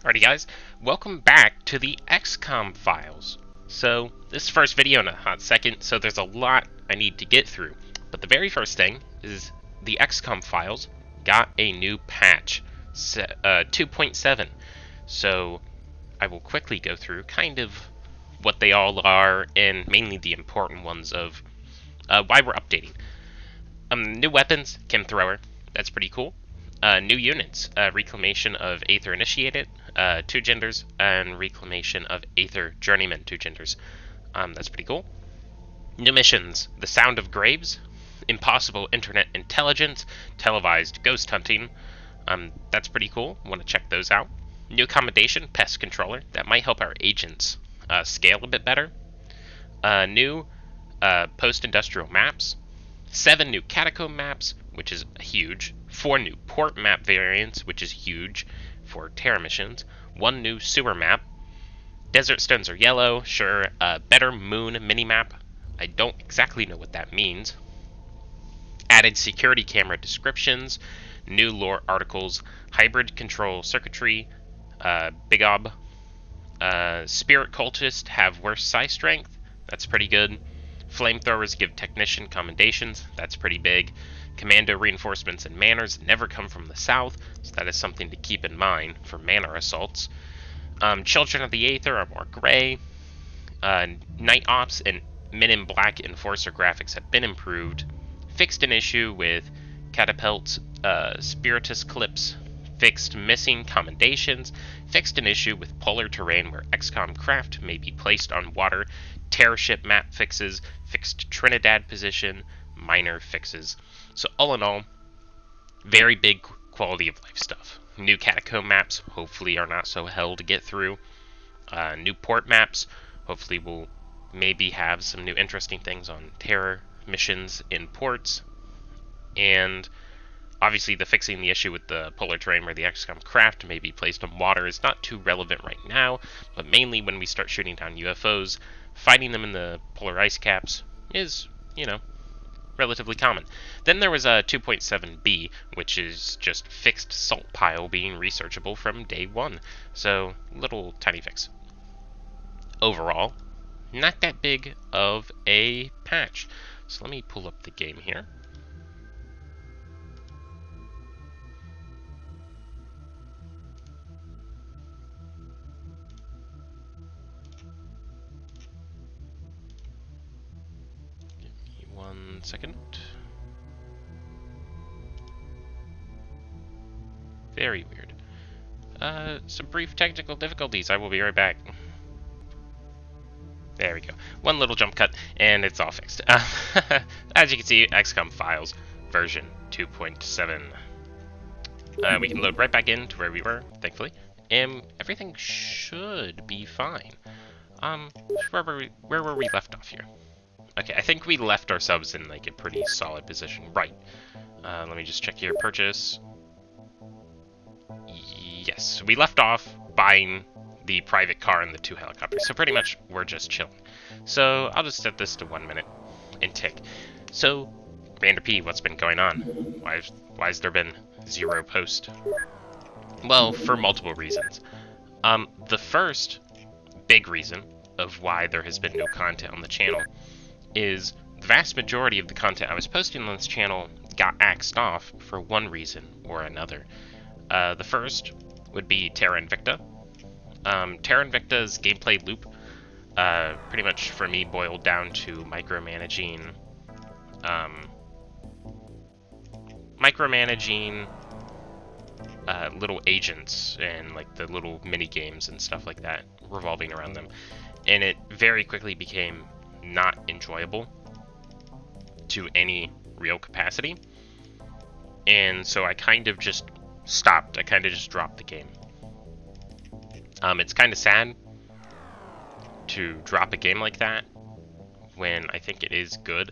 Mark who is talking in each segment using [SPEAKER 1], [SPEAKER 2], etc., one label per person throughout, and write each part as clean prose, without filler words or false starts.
[SPEAKER 1] Alrighty guys, welcome back to the XCOM files. So, this is the first video in a hot second, so there's a lot I need to get through. But the very first thing is the XCOM files got a new patch, 2.7. So, I will quickly go through kind of what they all are, and mainly the important ones of why we're updating. New weapons, Kim Thrower, that's pretty cool. New units, Reclamation of Aether Initiated, Two Genders, and Reclamation of Aether Journeyman, Two Genders. That's pretty cool. New missions, The Sound of Graves, Impossible Internet Intelligence, Televised Ghost Hunting. That's pretty cool. Want to check those out. New accommodation, Pest Controller. That might help our agents scale a bit better. New post-industrial maps. 7 new catacomb maps, which is huge. 4 new port map variants, which is huge for Terra missions. 1 new sewer map. Desert stones are yellow, sure. Better moon minimap. I don't exactly know what that means. Added security camera descriptions. New lore articles. Hybrid control circuitry. Big Ob. Spirit cultists have worse psi strength. That's pretty good. Flamethrowers give technician commendations. That's pretty big. Commando reinforcements and manners never come from the south, so that is something to keep in mind for manor assaults. Children of the Aether are more gray. Night Ops and Men in Black Enforcer graphics have been improved. Fixed an issue with Catapult's Spiritus clips. Fixed missing commendations. Fixed an issue with polar terrain where XCOM craft may be placed on water. Terror ship map fixes. Fixed Trinidad position. Minor fixes. So all in all, very big quality of life stuff. New catacomb maps hopefully are not so hell to get through. New port maps hopefully will maybe have some new interesting things on terror missions in ports. And obviously the fixing the issue with the polar terrain where the XCOM craft may be placed on water is not too relevant right now, but mainly when we start shooting down UFOs, fighting them in the polar ice caps is, relatively common. Then there was a 2.7b, which is just fixed salt pile being researchable from day one. So, little tiny fix. Overall, not that big of a patch. So let me pull up the game here. Give me 1 second. Very weird. Some brief technical difficulties. I will be right back. There we go. One little jump cut, and it's all fixed. As you can see, XCOM Files version 2.7. We can load right back into where we were, thankfully, and everything should be fine. Where were we left off here? Okay, I think we left ourselves in like a pretty solid position. Right. Let me just check here. Purchase. Yes, we left off buying the private car and the 2 helicopters, so pretty much we're just chilling. So I'll just set this to 1 minute and tick. So, Commander P, what's been going on? Why has there been 0 post? Well, for multiple reasons. The first big reason of why there has been no content on the channel is the vast majority of the content I was posting on this channel got axed off for one reason or another. The first would be Terra Invicta. Terra Invicta's gameplay loop pretty much for me boiled down to micromanaging little agents and like the little mini games and stuff like that revolving around them, and it very quickly became not enjoyable to any real capacity, and so I kind of just stopped. I kind of just dropped the game. It's kind of sad to drop a game like that when I think it is good,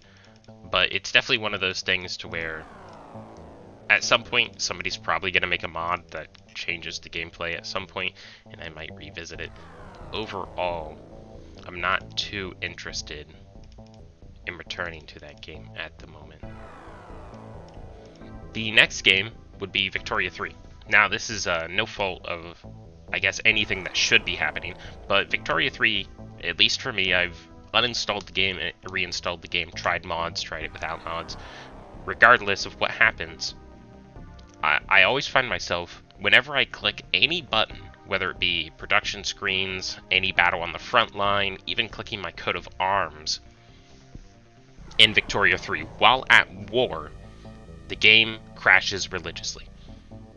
[SPEAKER 1] but it's definitely one of those things to where at some point somebody's probably going to make a mod that changes the gameplay at some point, and I might revisit it. Overall, I'm not too interested in returning to that game at the moment. The next game would be Victoria 3. Now, this is no fault of I guess, anything that should be happening. But Victoria 3, at least for me, I've uninstalled the game, reinstalled the game, tried mods, tried it without mods. Regardless of what happens, I always find myself, whenever I click any button, whether it be production screens, any battle on the front line, even clicking my coat of arms in Victoria 3 while at war, the game crashes religiously.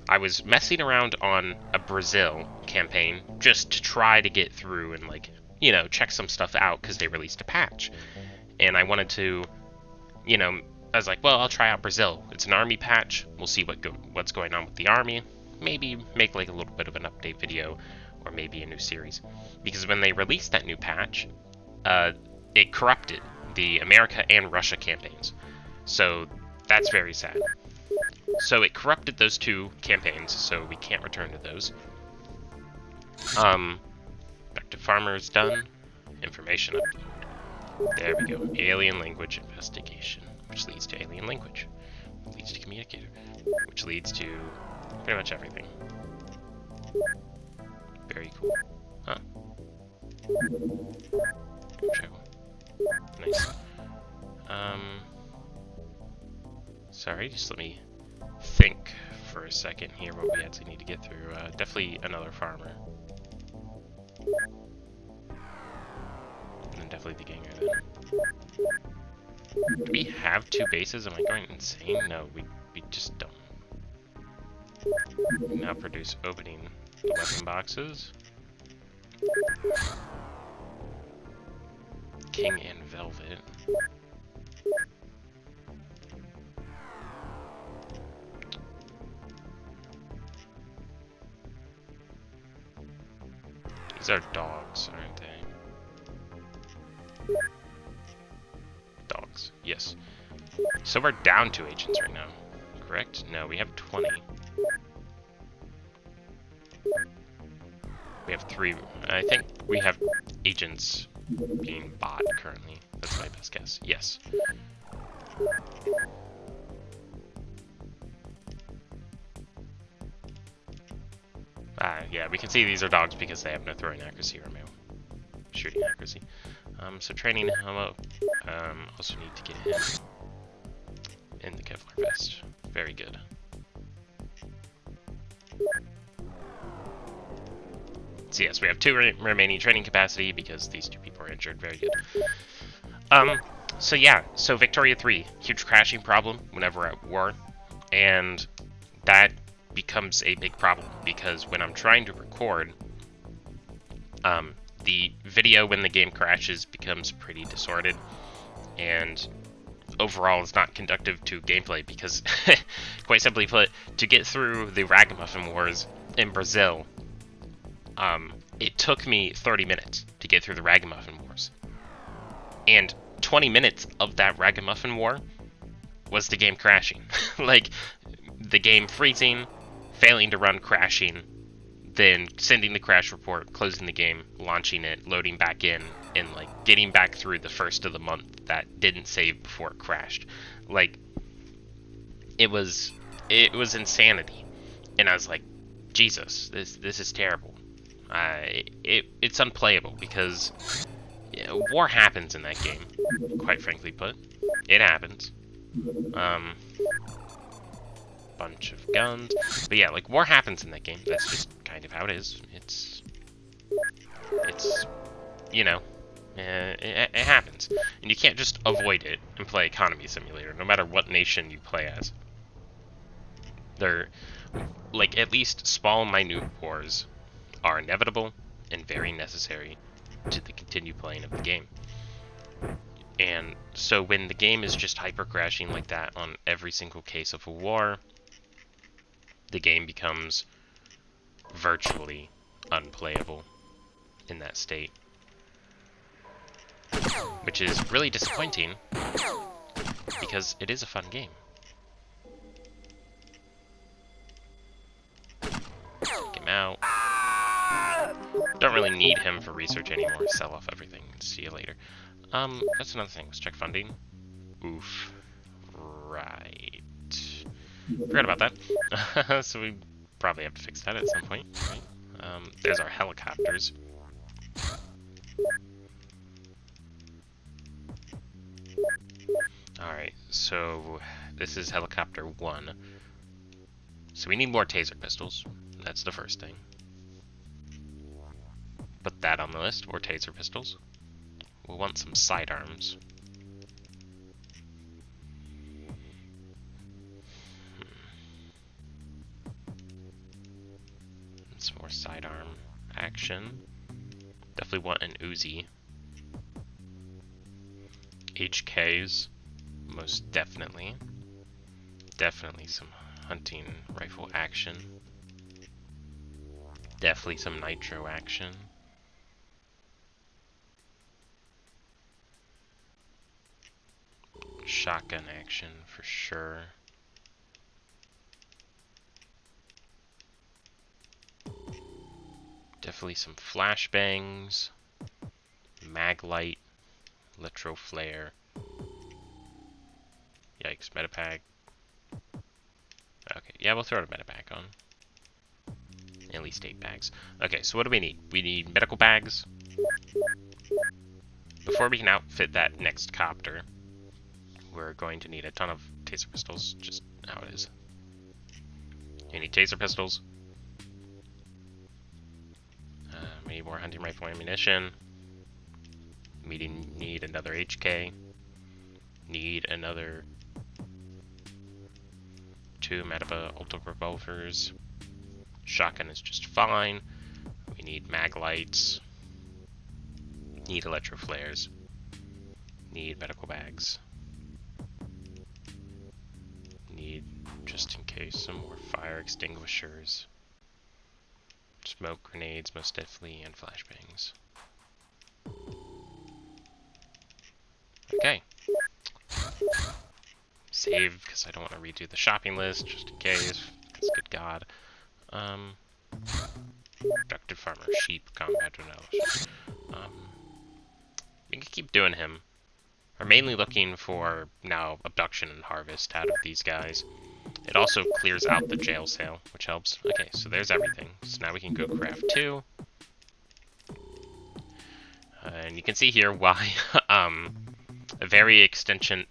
[SPEAKER 1] I was messing around on a Brazil campaign just to try to get through and, like, you know, check some stuff out because they released a patch. And I wanted to, you know, I was like, well, I'll try out Brazil. It's an army patch. We'll see what's going on with the army. Maybe make like a little bit of an update video, or maybe a new series. Because when they released that new patch, it corrupted the America and Russia campaigns. So that's very sad. So it corrupted those two campaigns, so we can't return to those. Back to farmers done. Information upload. There we go. Alien language investigation, which leads to alien language, which leads to communicator, which leads to pretty much everything. Very cool. Huh. Nice. Sorry, just let me think for a second here what we actually need to get through. Definitely another farmer. And then definitely the ganger then. Do we have two bases? Am I going insane? No, we just don't. We now produce opening the weapon boxes. King and Velvet. These are dogs, aren't they? Dogs, yes. So we're down 2 agents right now, correct? No, we have 20. We have 3. I think we have agents being bought currently. That's my best guess. Yes. Yeah, we can see these are dogs because they have no throwing accuracy or no shooting accuracy. So training Homo. Also need to get him in the Kevlar vest. Very good. So yes, we have 2 remaining training capacity because these 2 people are injured. Very good. So yeah, so Victoria 3, huge crashing problem whenever we're at war, and that becomes a big problem because when I'm trying to record, the video when the game crashes becomes pretty distorted, and overall is not conductive to gameplay because, quite simply put, to get through the Ragamuffin Wars in Brazil, it took me 30 minutes to get through the Ragamuffin Wars. And 20 minutes of that Ragamuffin War was the game crashing. Like, the game freezing, failing to run, crashing, then sending the crash report, closing the game, launching it, loading back in, and like getting back through the first of the month that didn't save before it crashed. Like, it was insanity. And I was like, Jesus, this is terrible. It's unplayable because war happens in that game, quite frankly put. It happens. Bunch of guns. But yeah, like, war happens in that game. That's just kind of how it is. It's you know, it happens. And you can't just avoid it and play Economy Simulator, no matter what nation you play as. They're, like, at least small, minute wars are inevitable and very necessary to the continued playing of the game. And so when the game is just hyper crashing like that on every single case of a war, the game becomes virtually unplayable in that state. Which is really disappointing because it is a fun game. Take him out. Don't really need him for research anymore. Sell off everything. See you later. That's another thing. Let's check funding. Oof. Right. Forgot about that. So we probably have to fix that at some point, right? There's our helicopters. Alright, so this is helicopter 1. So we need more taser pistols. That's the first thing. Put that on the list, or taser pistols. We'll want some sidearms. Some more sidearm action. Definitely want an Uzi. HKs, most definitely. Definitely some hunting rifle action. Definitely some nitro action. Shotgun action for sure. Definitely some flashbangs, maglite, electro flare. Yikes, metapack. Okay, yeah, we'll throw a metapack on. At least 8 bags. Okay, so what do we need? We need medical bags. Before we can outfit that next copter, we're going to need a ton of taser pistols, just how it is. You need taser pistols. We need more hunting rifle ammunition. We need another HK. Need another 2 Medipa Ultra revolvers. Shotgun is just fine. We need mag lights. Need electro flares. Need medical bags. Need, just in case, some more fire extinguishers. Smoke grenades, most definitely, and flashbangs. Okay. Save, because I don't want to redo the shopping list, just in case. Because, good God. Productive farmer, sheep, combat analysis. We can keep doing him. We're mainly looking for, now, abduction and harvest out of these guys. It also clears out the jail cell, which helps. Okay, so there's everything. So now we can go craft 2. And you can see here why a very extensive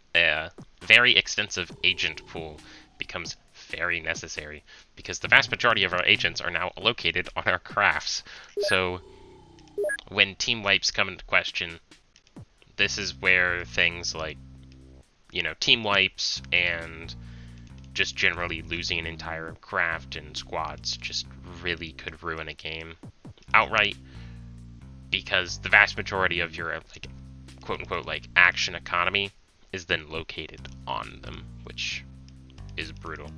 [SPEAKER 1] agent pool becomes very necessary, because the vast majority of our agents are now located on our crafts. So when team wipes come into question, this is where things like, you know, team wipes and just generally losing an entire craft and squads just really could ruin a game outright, because the vast majority of your, like, quote-unquote, like, action economy is then located on them, which is brutal.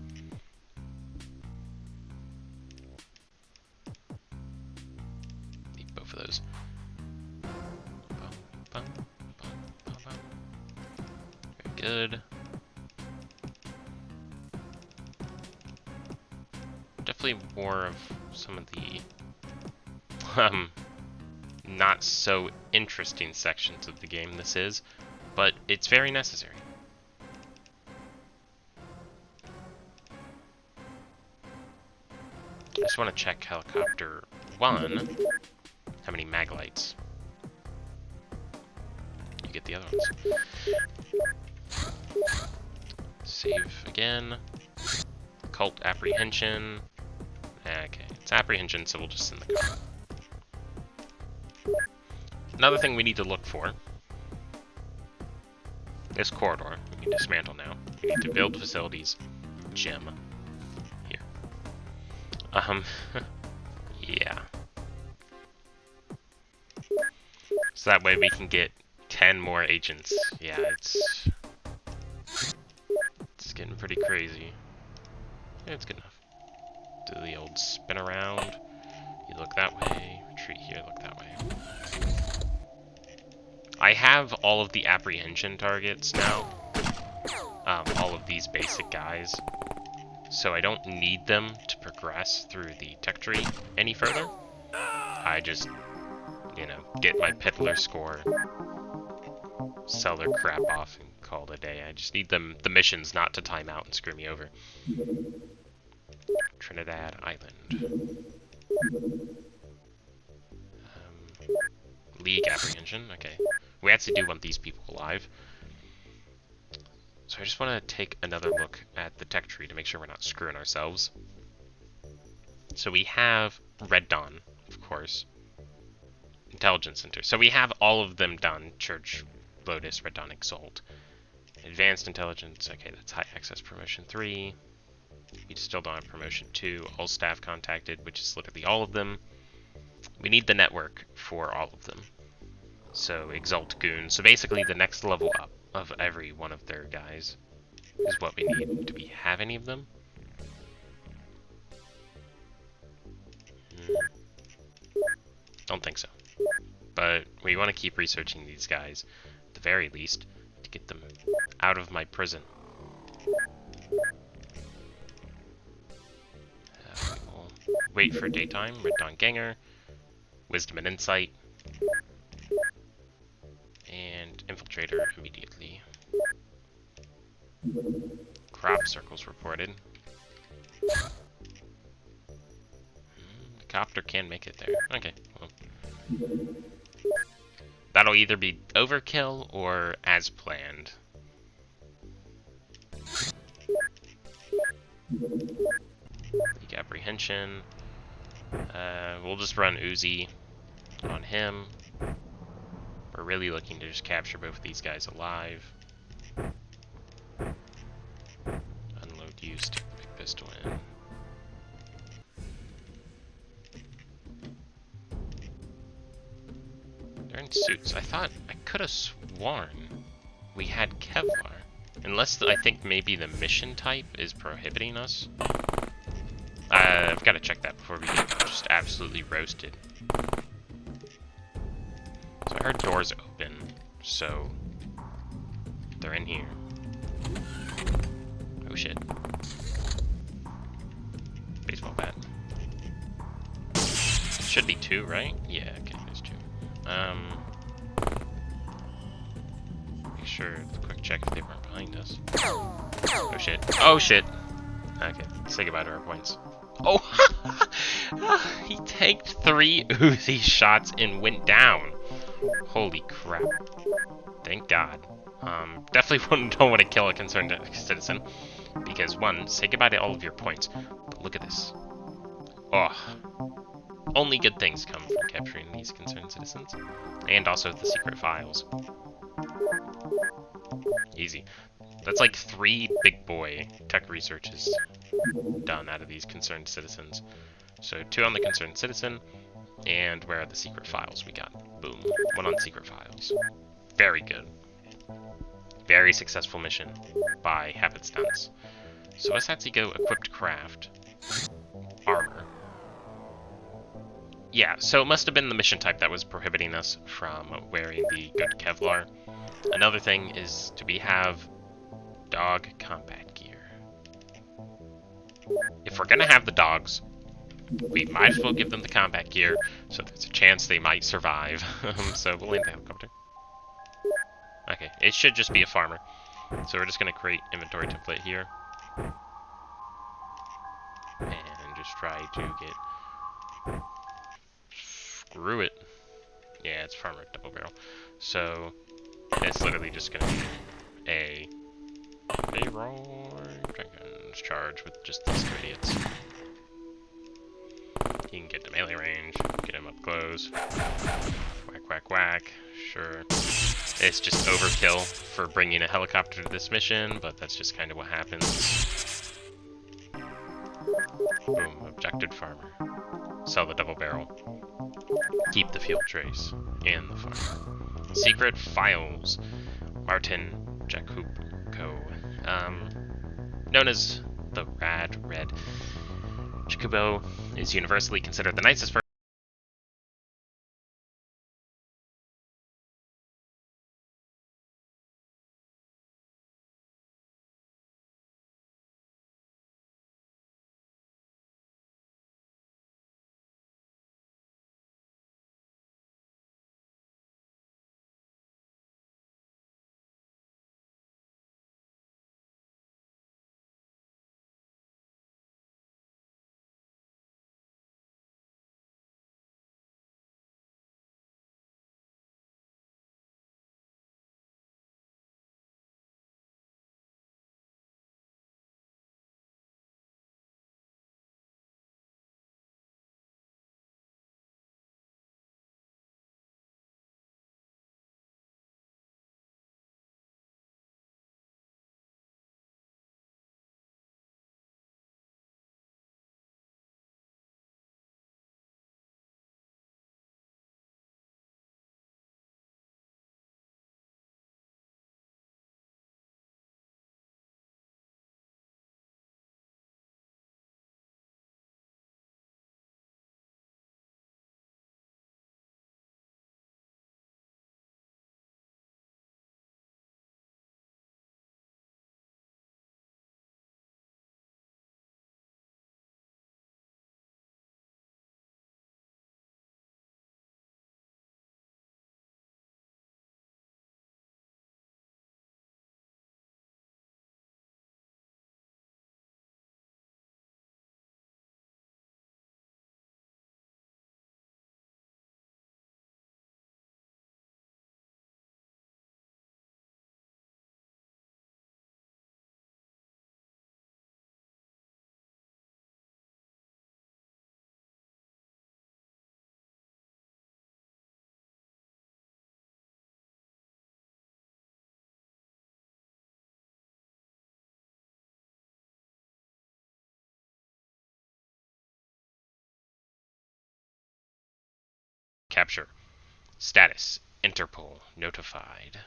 [SPEAKER 1] Need both of those. Very good. Definitely more of some of the not so interesting sections of the game this is, but it's very necessary. I just want to check helicopter 1. How many mag lights? You get the other ones. Save again. Cult apprehension. Okay, it's apprehension, so we'll just send the car. Another thing we need to look for. This corridor, we can dismantle now. We need to build facilities. Gem. Here. Yeah. So that way we can get 10 more agents. Yeah, it's getting pretty crazy. Yeah, it's good enough. Do the old spin around. You look that way. Retreat here, look that way. I have all of the apprehension targets now. All of these basic guys. So I don't need them to progress through the tech tree any further. I just, you know, get my Piddler score, sell their crap off, and call it a day. I just need them, the missions, not to time out and screw me over. Trinidad Island. conversion. Okay. We actually do want these people alive. So I just want to take another look at the tech tree to make sure we're not screwing ourselves. So we have Red Dawn, of course. Intelligence Center. So we have all of them done. Church, Lotus, Red Dawn, Exalt. Advanced Intelligence. Okay, that's High Access Promotion 3. We still don't have Promotion 2. All staff contacted, which is literally all of them. We need the network for all of them. So Exalt Goon. So basically the next level up of every one of their guys is what we need. Do we have any of them? Don't think so. But we want to keep researching these guys, at the very least, to get them out of my prison. We'll wait for daytime. Red Dawn Ganger, Wisdom and Insight, and Infiltrator immediately. Crop circles reported. The copter can make it there. Okay, well. That'll either be overkill or as planned. Leak apprehension. We'll just run Uzi on him. We're really looking to just capture both of these guys alive. Unload used. Big pistol in. They're in suits. I could have sworn we had Kevlar. Unless I think maybe the mission type is prohibiting us. I've got to check that before we get just absolutely roasted. So I heard doors open, so they're in here. Oh shit. Baseball bat. Should be 2, right? Yeah, okay, there's 2. Make sure, quick check if they weren't behind us. Oh shit. Oh shit! Okay, say goodbye to our points. Oh! He tanked 3 Uzi shots and went down. Holy crap. Thank God. Definitely don't want to kill a concerned citizen. Because, 1, say goodbye to all of your points. But look at this. Oh. Only good things come from capturing these concerned citizens. And also the secret files. Easy. That's like 3 big boy tech researches done out of these concerned citizens. So 2 on the concerned citizen, and where are the secret files we got? Boom. 1 on secret files. Very good. Very successful mission by happenstance. So let's actually go equipped craft. Armor. Yeah, so it must have been the mission type that was prohibiting us from wearing the good Kevlar. Another thing is, do we have dog combat gear? If we're gonna have the dogs, we might as well give them the combat gear, so there's a chance they might survive. So we'll land the helicopter. Okay, it should just be a farmer. So we're just gonna create inventory template here. And just try to get... Screw it. Yeah, it's farmer double barrel. So it's literally just gonna be a roar Jenkins charge with just these 2 idiots. You can get to melee range, get him up close. Whack, whack, whack. Sure. It's just overkill for bringing a helicopter to this mission, but that's just kind of what happens. Boom, objective farmer. Sell the double barrel. Keep the field trace and the farmer. Secret files. Martin Jakubo. Known as the Rad Red. Jakubo is universally considered the nicest person capture. Status: Interpol notified.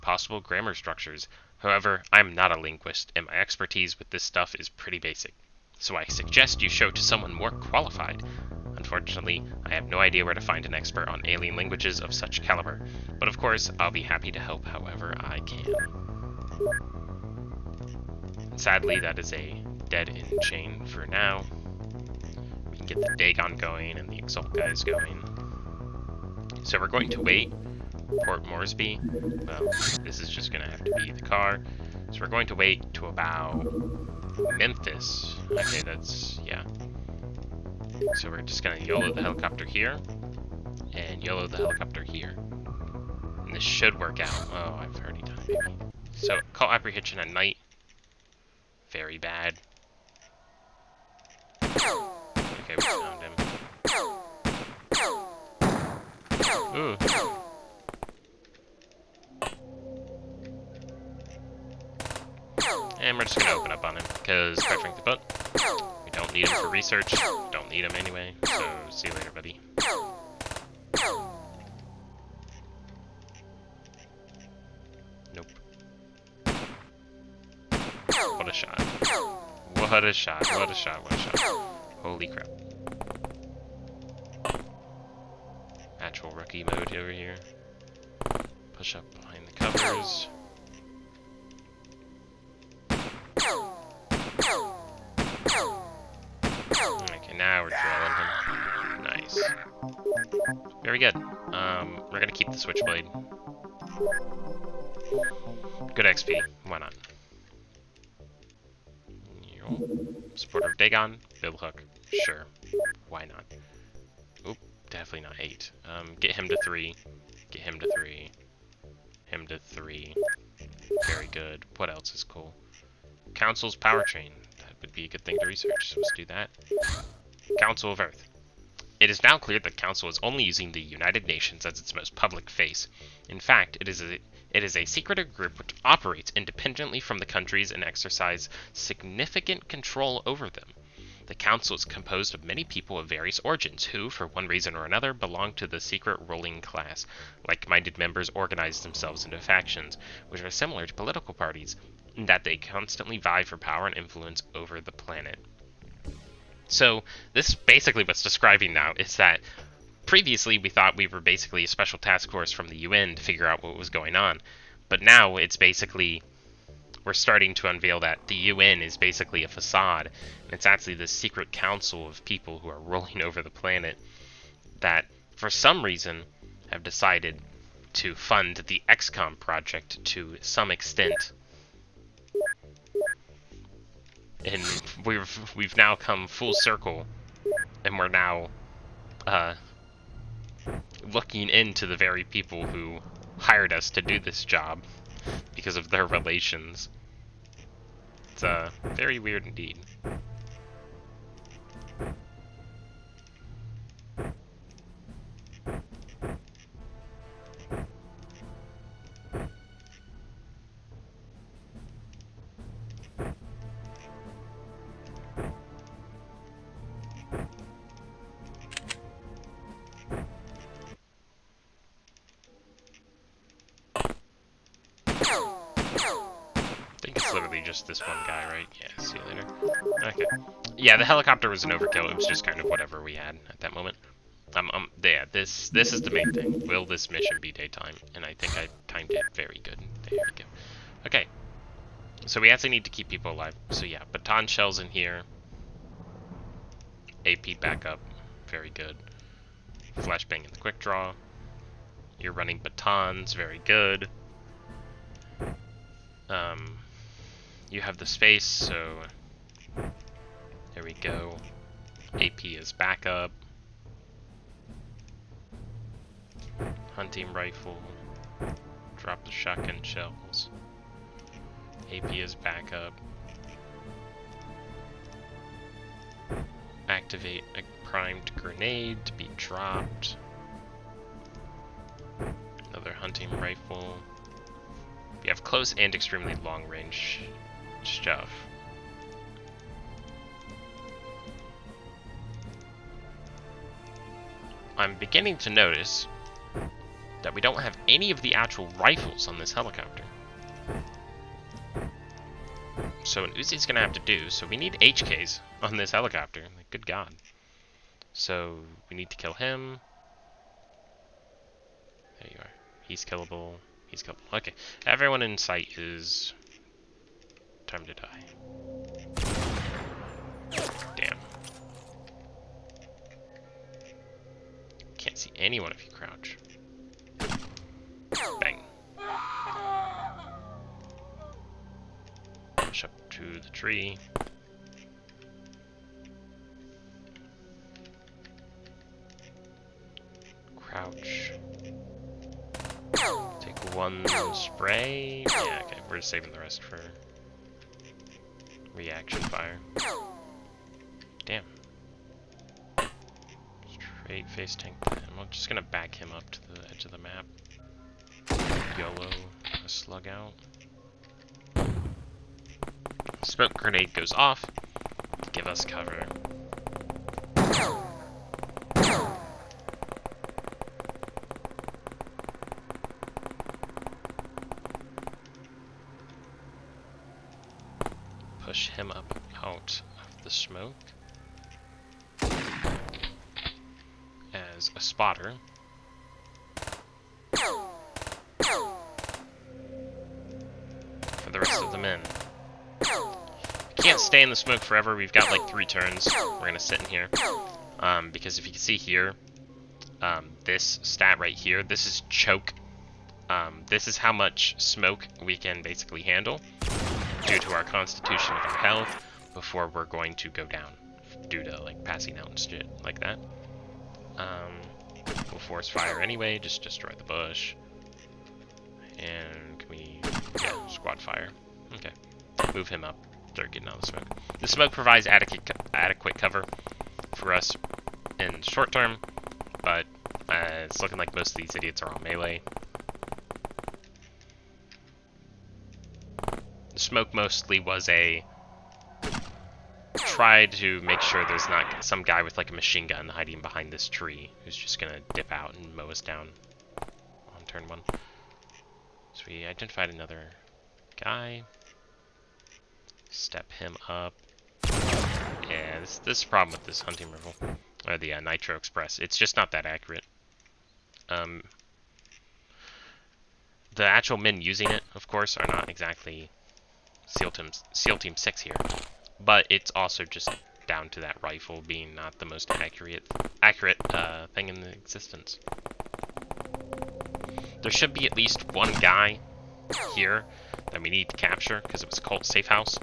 [SPEAKER 1] Possible grammar structures. However, I'm not a linguist, and my expertise with this stuff is pretty basic. So I suggest you show to someone more qualified. Unfortunately, I have no idea where to find an expert on alien languages of such caliber, but of course, I'll be happy to help however I can. Sadly, that is a dead-end chain for now. We can get the Dagon going and the Exalt guys going. So we're going to wait. Port Moresby. Well, this is just gonna have to be the car. So we're going to wait to about Memphis. Okay, that's, yeah. So we're just gonna YOLO the helicopter here, and YOLO the helicopter here. And this should work out. Oh, I've already done it, maybe. So, call apprehension at night. Very bad. Okay, we found him. Ooh. And we're just gonna open up on him, because quite frankly, but we don't need him for research. Don't need him anyway, so see you later, buddy. Nope. What a shot. What a shot, what a shot, what a shot. Holy crap. Actual rookie mode over here. Push up behind the covers. Okay, now we're drilling him. Nice. Very good. We're gonna keep the switchblade. Good XP. Why not? Supporter of Dagon. Billhook. Sure. Why not? Oop. Definitely not 8. Get him to 3. Get him to 3. Him to 3. Very good. What else is cool? Council's powertrain. That would be a good thing to research, so let's do that. Council of Earth. It is now clear that Council is only using the United Nations as its most public face. In fact, it is a secretive group which operates independently from the countries and exercise significant control over them. The council is composed of many people of various origins who, for one reason or another, belong to the secret ruling class. Like-minded members organize themselves into factions, which are similar to political parties, in that they constantly vie for power and influence over the planet. So, this basically what's describing now is that previously we thought we were basically a special task force from the UN to figure out what was going on, but now it's basically we're starting to unveil that the UN is basically a facade, and it's actually this secret council of people who are ruling over the planet that, for some reason, have decided to fund the XCOM project to some extent. And we've now come full circle, and we're now looking into the very people who hired us to do this job because of their relations. It's very weird indeed. Literally just this one guy, right? Yeah, see you later. Okay. Yeah, the helicopter was an overkill. It was just kind of whatever we had at that moment. Yeah, this is the main thing. Will this mission be daytime? And I think I timed it very good. There we go. Okay. So we actually need to keep people alive. So yeah, baton shells in here. AP backup. Very good. Flashbang in the quick draw. You're running batons. Very good. You have the space, so there we go. AP is backup. Hunting rifle. Drop the shotgun shells. AP is backup. Activate a primed grenade to be dropped. Another hunting rifle. You have close and extremely long range stuff. I'm beginning to notice that we don't have any of the actual rifles on this helicopter. So an Uzi's gonna have to do, so we need HKs on this helicopter. Like, good God. So we need to kill him. There you are. He's killable. He's killable. Okay. Everyone in sight is time to die. Damn. Can't see anyone if you crouch. Bang. Push up to the tree. Crouch. Take one spray. Yeah, okay. We're just saving the rest for reaction fire. Damn. Straight face tank. I'm just gonna back him up to the edge of the map. YOLO a slug out. Smoke grenade goes off. Give us cover. Push him up out of the smoke as a spotter. For the rest of the men. We can't stay in the smoke forever. We've got like 3 turns. We're gonna sit in here. Because if you can see here, this stat right here, this is choke. This is how much smoke we can basically handle due to our constitution and our health before we're going to go down due to like passing out and shit like that. We'll force fire anyway, just destroy the bush. And can we, yeah, squad fire. Okay, move him up. Start getting out of the smoke. The smoke provides adequate cover for us in short term, but it's looking like most of these idiots are on melee. The smoke mostly was a try to make sure there's not some guy with like a machine gun hiding behind this tree who's just gonna dip out and mow us down on turn 1. So we identified another guy. Step him up. Yeah, this is a problem with this hunting rifle. Or the Nitro Express. It's just not that accurate. The actual men using it, of course, are not exactly SEAL Team 6 here. But it's also just down to that rifle being not the most accurate thing in existence. There should be at least one guy here that we need to capture because it was a cult safe house.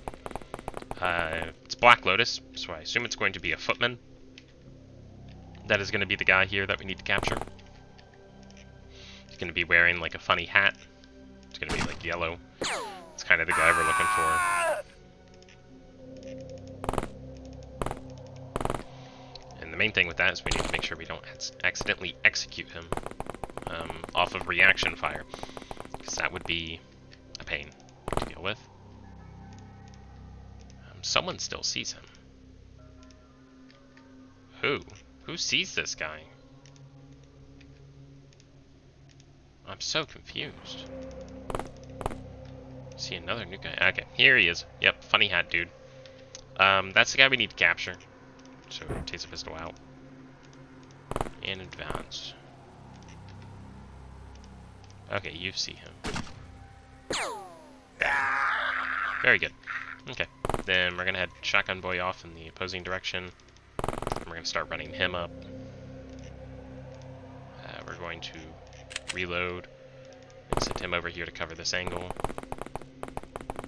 [SPEAKER 1] It's Black Lotus, so I assume it's going to be a footman. That is going to be the guy here that we need to capture. He's going to be wearing like a funny hat. It's going to be like yellow. It's kind of the guy we're looking for. And the main thing with that is we need to make sure we don't accidentally execute him off of reaction fire, because that would be a pain to deal with. Someone still sees him. Who? Who sees this guy? I'm so confused. See another new guy? Okay, here he is. Yep, funny hat dude. That's the guy we need to capture. So taser pistol out. And advance. Okay, you see him. Very good. Okay, then we're gonna head Shotgun Boy off in the opposing direction. And we're gonna start running him up. We're going to reload and send him over here to cover this angle.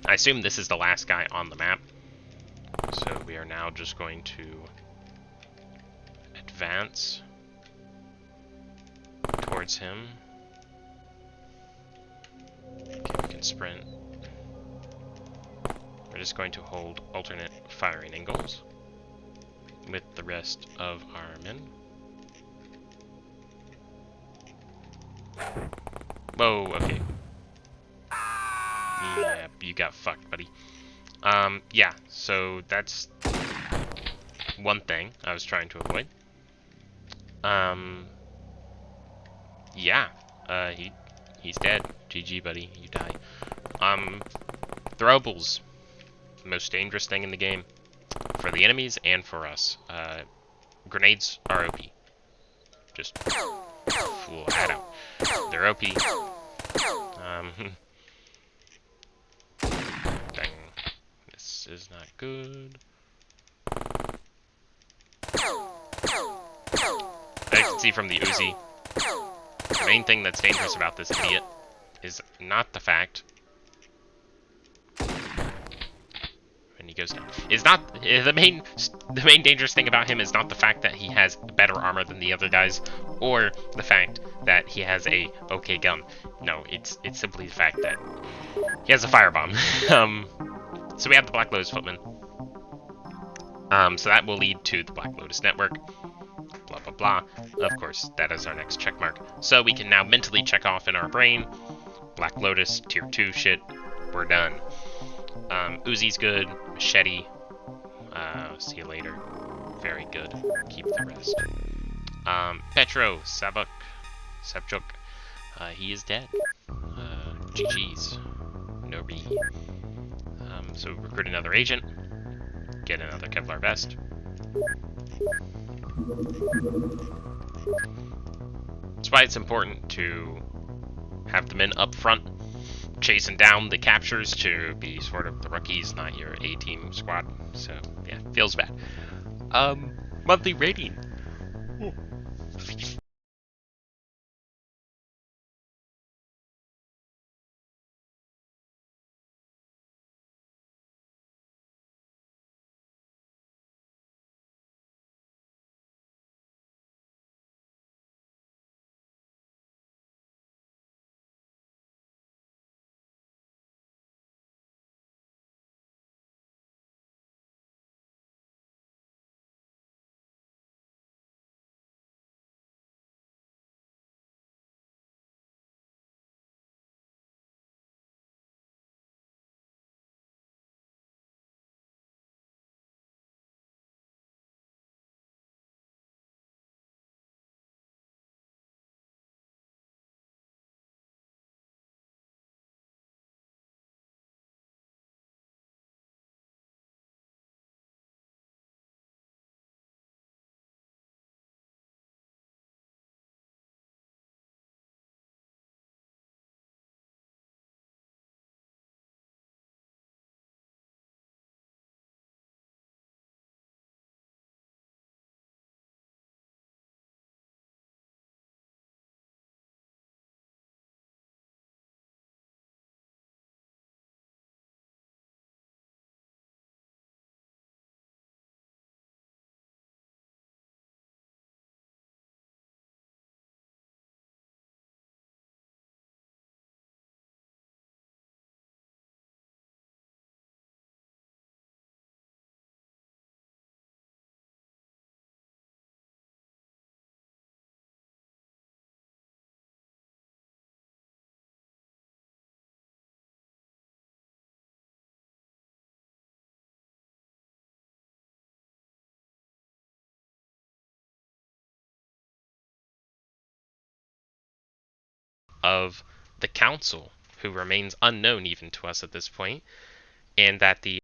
[SPEAKER 1] I assume this is the last guy on the map. So we are now just going to advance towards him. Okay, we can sprint. We're just going to hold alternate firing angles with the rest of our men. Whoa, okay. Yeah, you got fucked, buddy. Yeah, so that's one thing I was trying to avoid. Yeah, he's dead. GG, buddy, you die. Throwables, the most dangerous thing in the game for the enemies and for us. Grenades are OP. Just fool that out. They're OP. Dang, this is not good. As you can see from the Uzi, the main thing that's dangerous about this idiot is not the fact when he goes down. Is not the main dangerous thing about him is not the fact that he has better armor than the other guys, or the fact that he has a okay gun. No, it's simply the fact that he has a firebomb. So we have the Black Lotus Footman. So that will lead to the Black Lotus Network. Blah, blah, blah. Of course, that is our next check mark. So we can now mentally check off in our brain. Black Lotus, tier 2 shit. We're done. Uzi's good. Machete. See you later. Very good. Keep the rest. Petro Savchuk. He is dead. GG's. No re. So recruit another agent. Get another Kevlar vest. That's why it's important to have the men up front chasing down the captures to be sort of the rookies, not your A-team squad. So yeah, feels bad. Monthly rating. of the Council, who remains unknown even to us at this point, and that the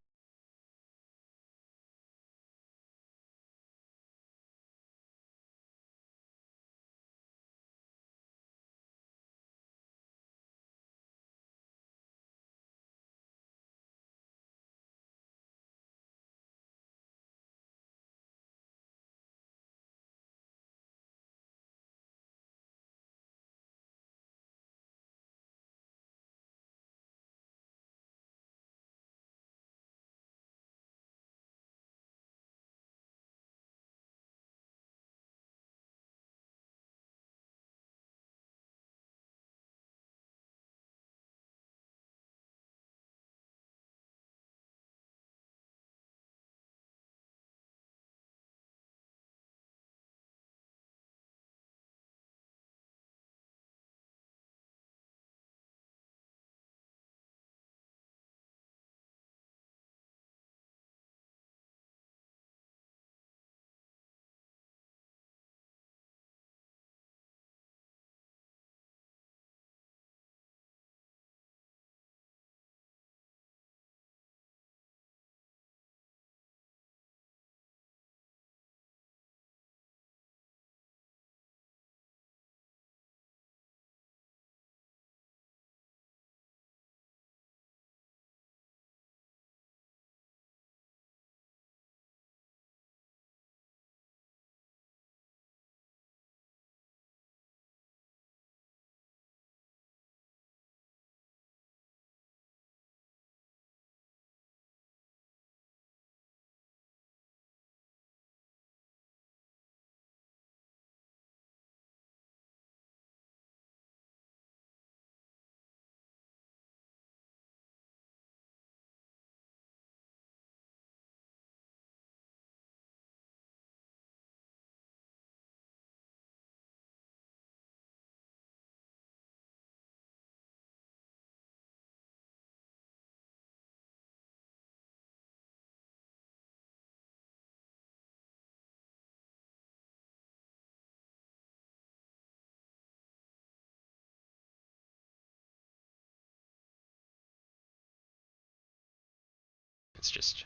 [SPEAKER 1] it's just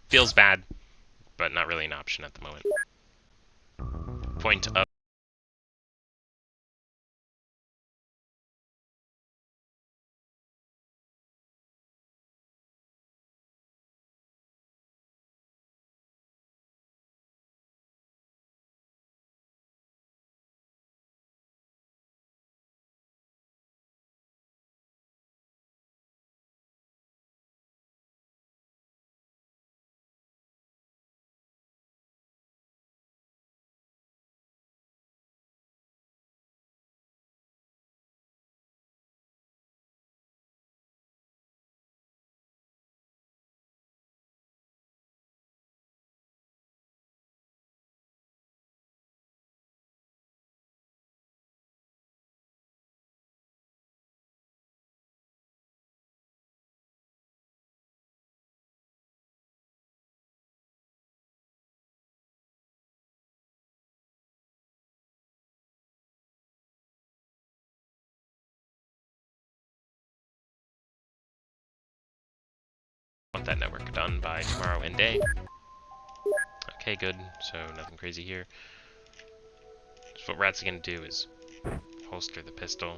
[SPEAKER 1] feels bad, but not really an option at the moment. Point of want that network done by tomorrow and day. Okay, good. So nothing crazy here. So what Rat's gonna do is holster the pistol,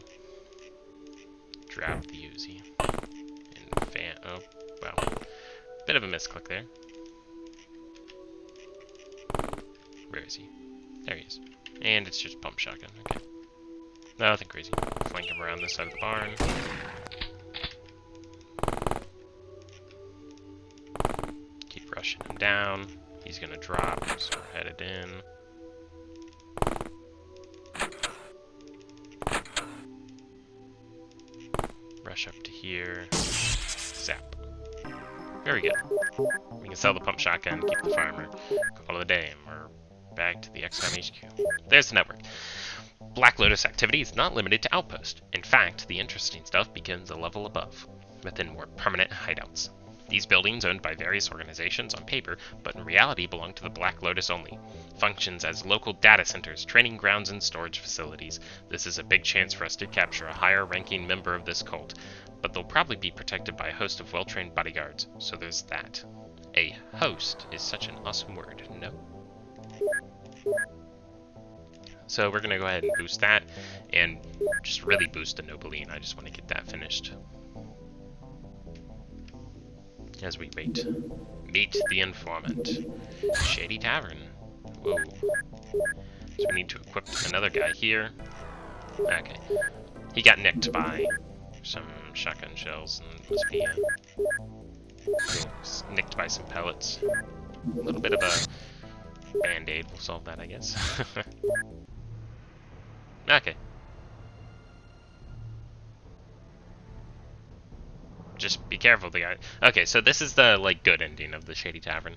[SPEAKER 1] drop the Uzi, and fan. Oh, wow. Bit of a misclick there. Where is he? There he is. And it's just pump shotgun. Okay. Nothing crazy. Flank him around this side of the barn. Keep rushing him down. He's gonna drop, so we're headed in. Rush up to here. Zap. Very good. We can sell the pump shotgun, keep the farmer, call it a day, and we're back to the XCOM HQ. There's the network. Black Lotus activity is not limited to Outpost. In fact, the interesting stuff begins a level above, within more permanent hideouts. These buildings, owned by various organizations on paper, but in reality belong to the Black Lotus only, functions as local data centers, training grounds, and storage facilities. This is a big chance for us to capture a higher-ranking member of this cult, but they'll probably be protected by a host of well-trained bodyguards, so there's that. A host is such an awesome word, no? So we're going to go ahead and boost that, and just really boost the Nobiline. I just want to get that finished. As we wait. Meet the informant. Shady Tavern. Whoa. So we need to equip another guy here. Okay. He got nicked by some shotgun shells, and must be nicked by some pellets. A little bit of a band-aid will solve that, I guess. Okay. Just be careful, the guy. Okay, so this is the, like, good ending of the Shady Tavern.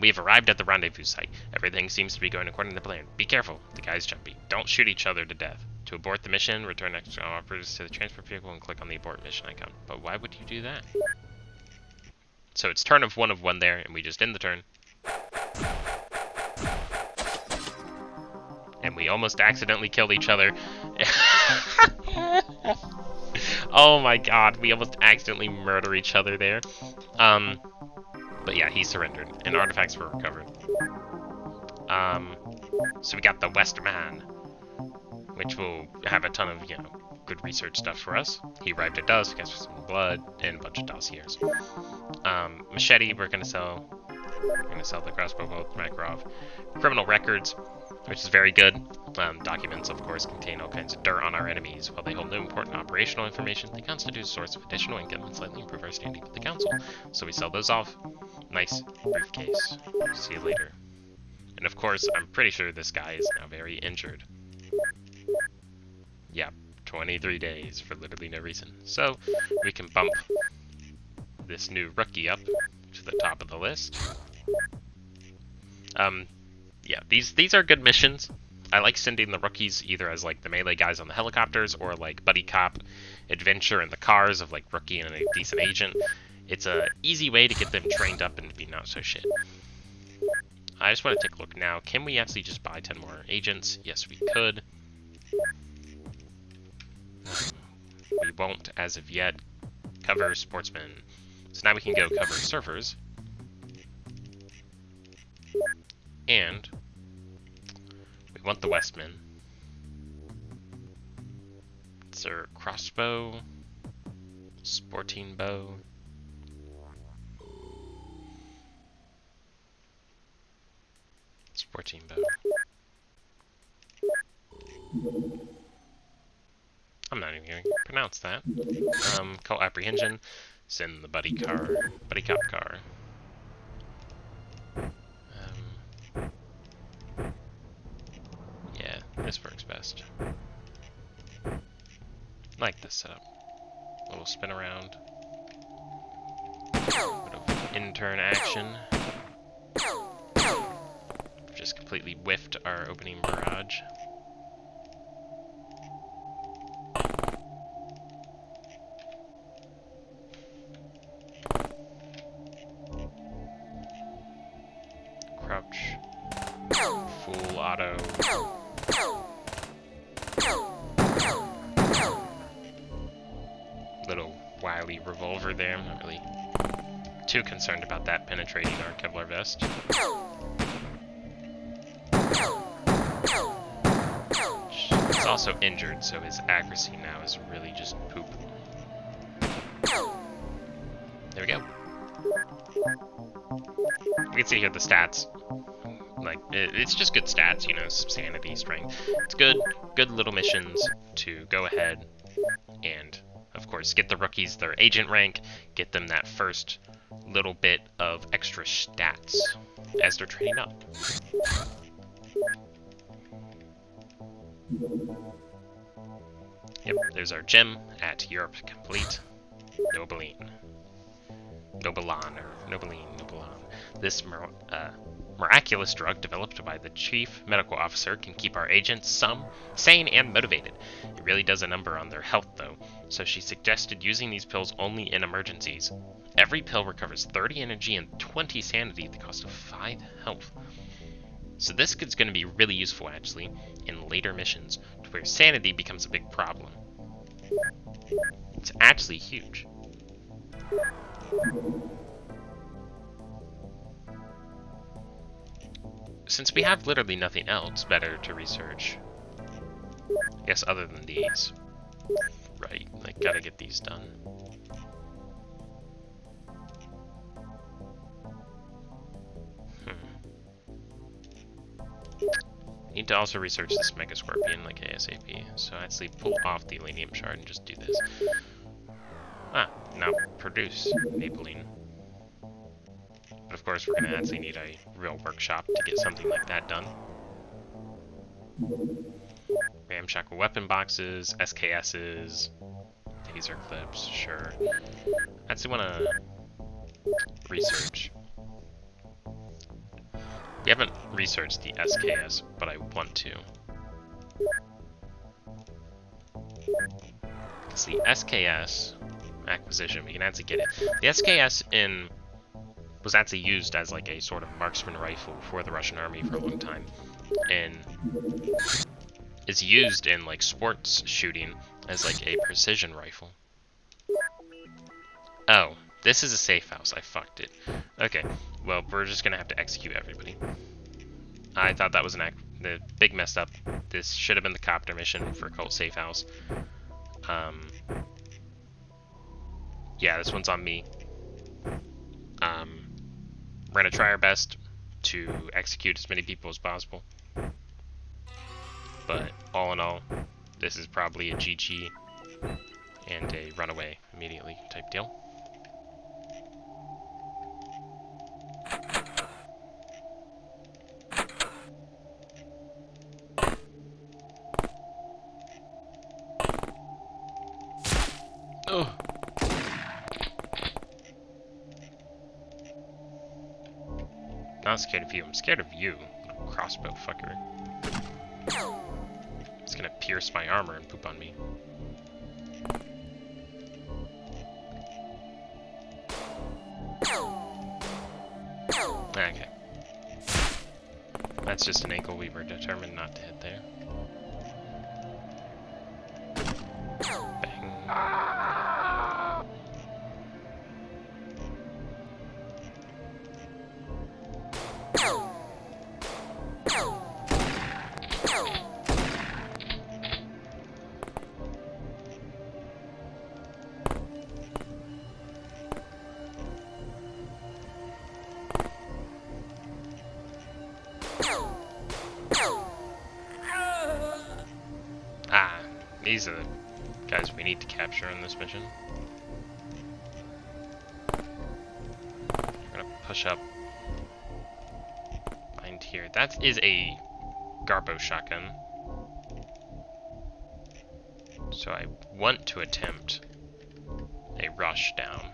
[SPEAKER 1] We've arrived at the rendezvous site. Everything seems to be going according to plan. Be careful, the guy's jumpy. Don't shoot each other to death. To abort the mission, return extra operators to the transport vehicle and click on the abort mission icon. But why would you do that? So it's turn of one there, and we just end the turn. And we almost accidentally killed each other. Oh my god, we almost accidentally murder each other there. But yeah, he surrendered, and artifacts were recovered. So we got the Westerman, which will have a ton of, you know, good research stuff for us. He arrived at dusk, asked for some blood, and a bunch of dossiers. Machete, we're gonna sell the crossbow bolt, Makarov. Criminal records, which is very good. Documents, of course, contain all kinds of dirt on our enemies. While they hold no important operational information, they constitute a source of additional income and slightly improve our standing with the council. So we sell those off. Nice briefcase. See you later. And of course, I'm pretty sure this guy is now very injured. Yeah, 23 days for literally no reason. So we can bump this new rookie up to the top of the list. Yeah, these are good missions. I like sending the rookies either as like the melee guys on the helicopters or like buddy cop adventure in the cars of like rookie and a decent agent. It's a easy way to get them trained up and to be not so shit. I just want to take a look now. Can we actually just buy 10 more agents? Yes, we could. We won't as of yet. Cover sportsmen. So now we can go cover surfers. And we want the Westman. It's our crossbow, sporting bow. Sporting bow. I'm not even gonna pronounce that. Cult apprehension. Send the buddy cop car. Yeah, this works best. I like this setup. A little spin around. Bit of intern action. Just completely whiffed our opening barrage. Crouch. Full auto. Little wily revolver there. I'm not really too concerned about that penetrating our Kevlar vest. He's also injured, so his accuracy now is really just poop. There we go. You can see here the stats. Like, it's just good stats, you know, sanity, strength. It's good little missions to go ahead and, of course, get the rookies their agent rank, get them that first little bit of extra stats as they're training up. Yep, there's our gem at Europe complete. Nobiline. This miraculous drug developed by the chief medical officer can keep our agents sane and motivated. It really does a number on their health though, so she suggested using these pills only in emergencies. Every pill recovers 30 energy and 20 sanity at the cost of 5 health. So this is going to be really useful, actually, in later missions, to where sanity becomes a big problem. It's actually huge. Since we have literally nothing else better to research, I guess other than these, right, like, gotta get these done. Need to also research this Mega Scorpion like ASAP, so actually pull off the Elenium Shard and just do this. Ah, now produce Maybelline. But of course we're gonna actually need a real workshop to get something like that done. Ramshackle weapon boxes, SKSs, taser clips, sure. I actually wanna research. We haven't researched the SKS, but I want to. Because the SKS acquisition, we can actually get it. The SKS was actually used as like a sort of marksman rifle for the Russian army for a long time, and is used in like sports shooting as like a precision rifle. Oh, this is a safe house. I fucked it. Okay, well, we're just gonna have to execute everybody. I thought that was the big messed up. This should have been the copter mission for Cult Safe House. Yeah, this one's on me. We're gonna try our best to execute as many people as possible. But all in all, this is probably a GG and a runaway immediately type deal. Ugh. Not scared of you, I'm scared of you, crossbow fucker. It's gonna pierce my armor and poop on me. Okay. That's just an angle we were determined not to hit there. Bang. These are the guys we need to capture in this mission. We're gonna push up behind here. That is a Garbo shotgun. So I want to attempt a rush down.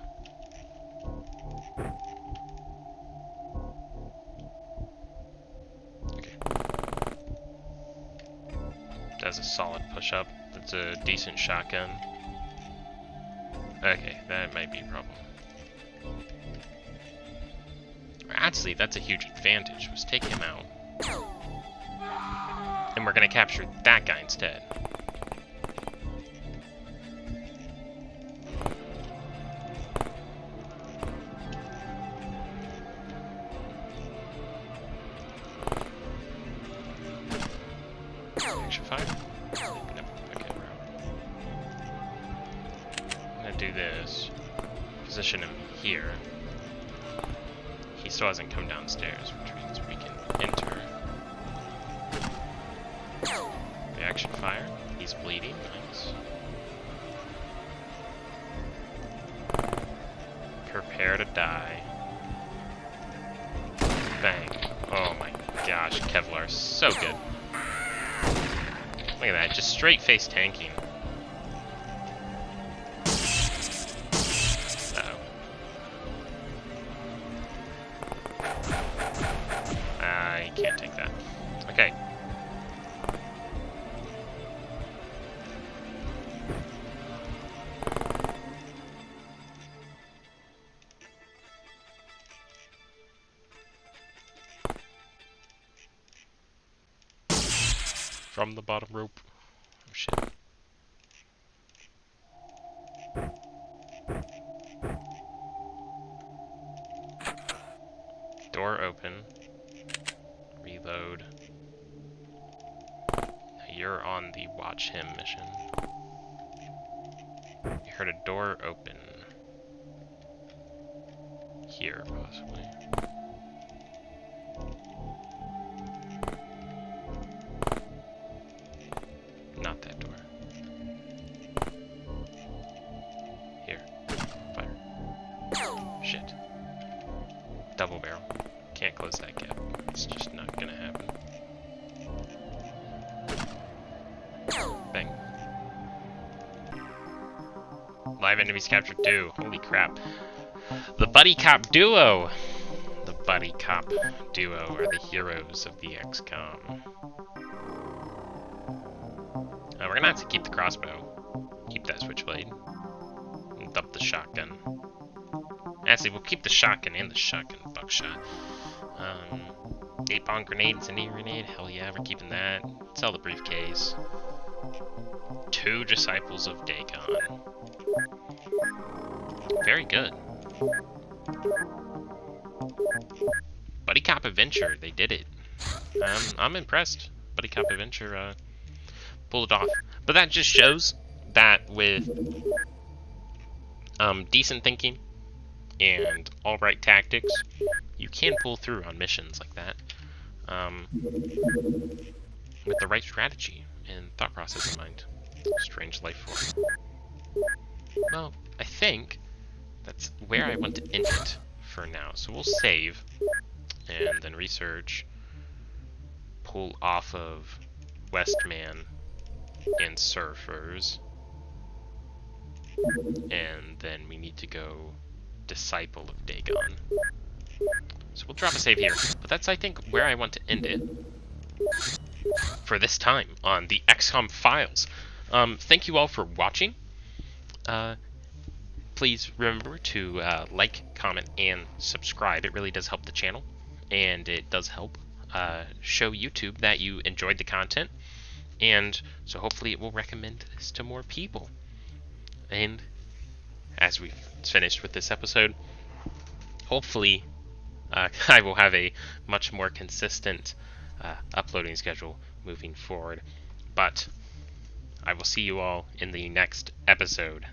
[SPEAKER 1] Okay. That's a solid push-up. That's a decent shotgun. Okay, that might be a problem. Actually, that's a huge advantage. Let's take him out. And we're gonna capture that guy instead. Action fire? No. Okay, we're out. I'm gonna do this. Position him here. He still hasn't come downstairs, which means we can enter. Reaction fire. He's bleeding. Nice. Prepare to die. Bang. Oh my gosh, Kevlar, so good. Look at that, just straight face tanking. Uh-oh. I can't take that. Okay. from the bottom rope. Oh shit. Door open. Reload. You're on the watch him mission. You heard a door open. Here, possibly. Not that door. Here. Fire. Shit. Double barrel. Can't close that gap. It's just not gonna happen. Bang. Live enemies captured 2. Holy crap. The Buddy Cop duo! The Buddy Cop duo are the heroes of the XCOM. We're gonna have to keep the crossbow. Keep that switchblade. And dump the shotgun. Actually, we'll keep the shotgun and the shotgun buckshot. 8-bomb grenade, incendiary grenade. Hell yeah, we're keeping that. Sell the briefcase. 2 Disciples of Dagon. Very good. Buddy Cop Adventure, they did it. I'm impressed. Buddy Cop Adventure pulled it off. But that just shows that with decent thinking and alright tactics, you can pull through on missions like that. With the right strategy and thought process in mind. Strange life form. Well, I think that's where I want to end it for now. So we'll save and then research, pull off of Westman and Surfers, and then we need to go Disciple of Dagon. So we'll drop a save here, but that's, I think, where I want to end it for this time on the XCOM Files. Thank you all for watching. Please remember to like, comment, and subscribe. It really does help the channel, and it does help show YouTube that you enjoyed the content, and so hopefully it will recommend this to more people. And as we've finished with this episode, hopefully I will have a much more consistent uploading schedule moving forward. But I will see you all in the next episode.